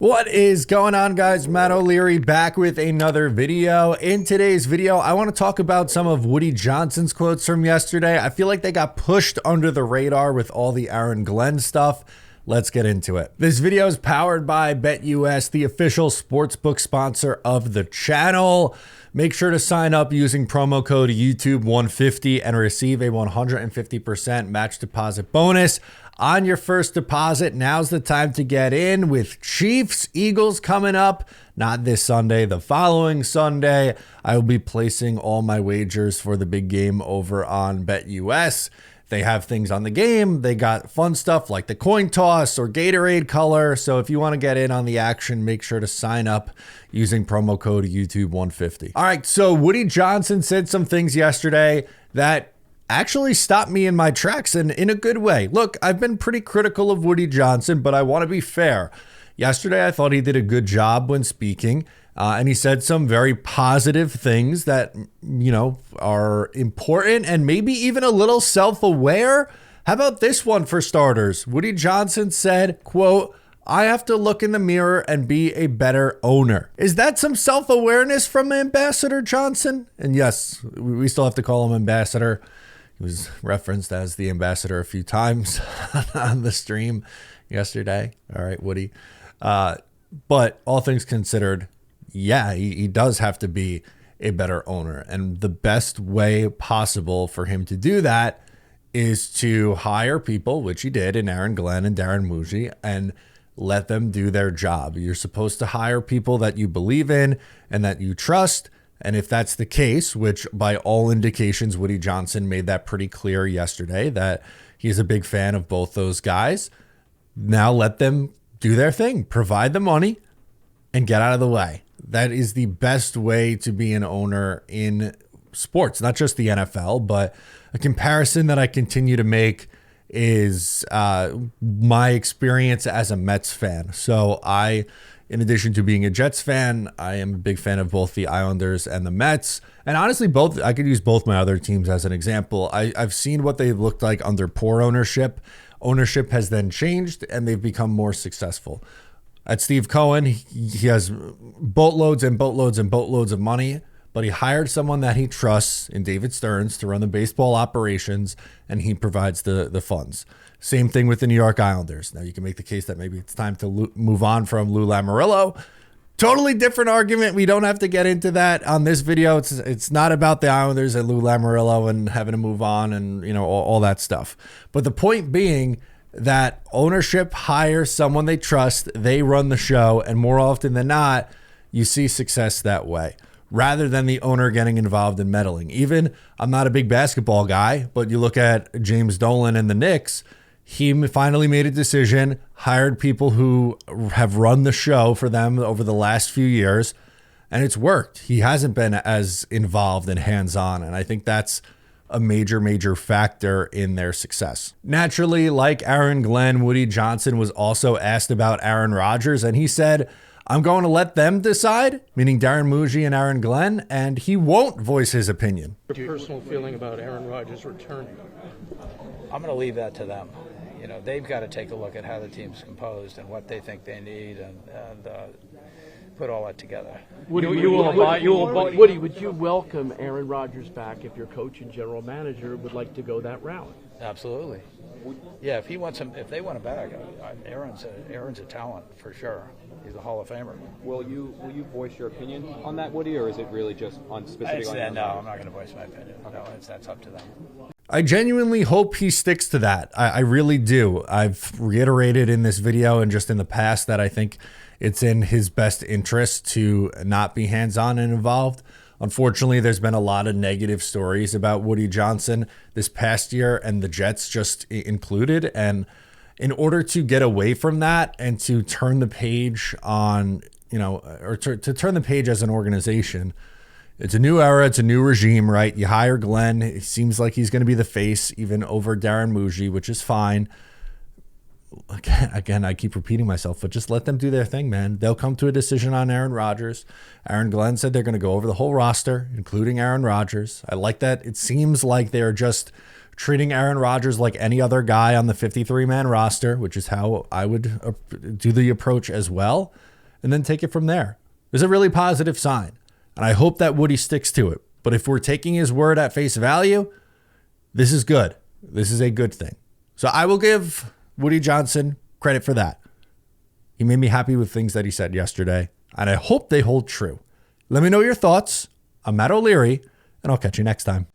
What is going on, guys? Matt O'Leary back with another video. In today's video, I want to talk about some of Woody Johnson's quotes from yesterday. I feel like they got pushed under the radar with all the Aaron Glenn stuff. Let's get into it. This video is powered by BetUS, the official sportsbook sponsor of the channel. Make sure to sign up using promo code YouTube150 and receive a 150% match deposit bonus on your first deposit. Now's the time to get in with Chiefs Eagles coming up. Not this Sunday, the following Sunday. I will be placing all my wagers for the big game over on BetUS. They have things on the game. They got fun stuff like the coin toss or Gatorade color. So if you want to get in on the action, make sure to sign up using promo code YouTube150. All right, so Woody Johnson said some things yesterday that actually stopped me in my tracks and in a good way. Look, I've been pretty critical of Woody Johnson, but I want to be fair. Yesterday, I thought he did a good job when speaking, and he said some very positive things that, you know, are important and maybe even a little self-aware. How about this one for starters? Woody Johnson said, quote, "I have to look in the mirror and be a better owner." Is that some self-awareness from Ambassador Johnson? And yes, we still have to call him Ambassador. He was referenced as the ambassador a few times on the stream yesterday. All right, Woody. But all things considered, yeah, he does have to be a better owner. And the best way possible for him to do that is to hire people, which he did in Aaron Glenn and Darren Muji, and let them do their job. You're supposed to hire people that you believe in and that you trust. And if that's the case, which by all indications, Woody Johnson made that pretty clear yesterday, that he's a big fan of both those guys, now let them do their thing, provide the money, and get out of the way. That is the best way to be an owner in sports, not just the NFL, but a comparison that I continue to make is my experience as a Mets fan. So in addition to being a Jets fan, I am a big fan of both the Islanders and the Mets. And honestly, I could use both my other teams as an example. I've seen what they looked like under poor ownership. Ownership has then changed and they've become more successful. At Steve Cohen, he has boatloads and boatloads and boatloads of money, but he hired someone that he trusts in David Stearns to run the baseball operations, and he provides the funds. Same thing with the New York Islanders. Now, you can make the case that maybe it's time to move on from Lou Lamoriello. Totally different argument. We don't have to get into that on this video. It's not about the Islanders and Lou Lamoriello and having to move on and, you know, all that stuff. But the point being that ownership hires someone they trust, they run the show, and more often than not, you see success that way, rather than the owner getting involved in meddling. Even, I'm not a big basketball guy, but you look at James Dolan and the Knicks, he finally made a decision, hired people who have run the show for them over the last few years, and it's worked. He hasn't been as involved and hands-on, and I think that's a major factor in their success. Naturally, like Aaron Glenn, Woody Johnson was also asked about Aaron Rodgers, and he said, "I'm going to let them decide," meaning Darren Muji and Aaron Glenn, and he won't voice his opinion. Your personal feeling about Aaron Rodgers returning? I'm going to leave that to them. You know, they've got to take a look at how the team's composed and what they think they need and put all that together. Woody, would you welcome Aaron Rodgers back if your coach and general manager would like to go that route? Absolutely. Yeah, if they want him back, Aaron's a talent for sure. He's a Hall of Famer. Will you voice your opinion on that, Woody, or is it really just on specific? No, I'm not going to voice my opinion. Okay. No, that's up to them. I genuinely hope he sticks to that. I really do. I've reiterated in this video and just in the past that I think it's in his best interest to not be hands-on and involved. Unfortunately, there's been a lot of negative stories about Woody Johnson this past year, and the Jets just included. And in order to get away from that and to turn the page on, you know, or to turn the page as an organization, it's a new era. It's a new regime, right? You hire Glenn. It seems like he's going to be the face even over Darren Muji, which is fine. Again, I keep repeating myself, but just let them do their thing, man. They'll come to a decision on Aaron Rodgers. Aaron Glenn said they're going to go over the whole roster, including Aaron Rodgers. I like that. It seems like they're just treating Aaron Rodgers like any other guy on the 53-man roster, which is how I would do the approach as well. and then take it from there. It's a really positive sign, and I hope that Woody sticks to it. But if we're taking his word at face value, this is good. This is a good thing. So I will give Woody Johnson credit for that. He made me happy with things that he said yesterday, and I hope they hold true. Let me know your thoughts. I'm Matt O'Leary, and I'll catch you next time.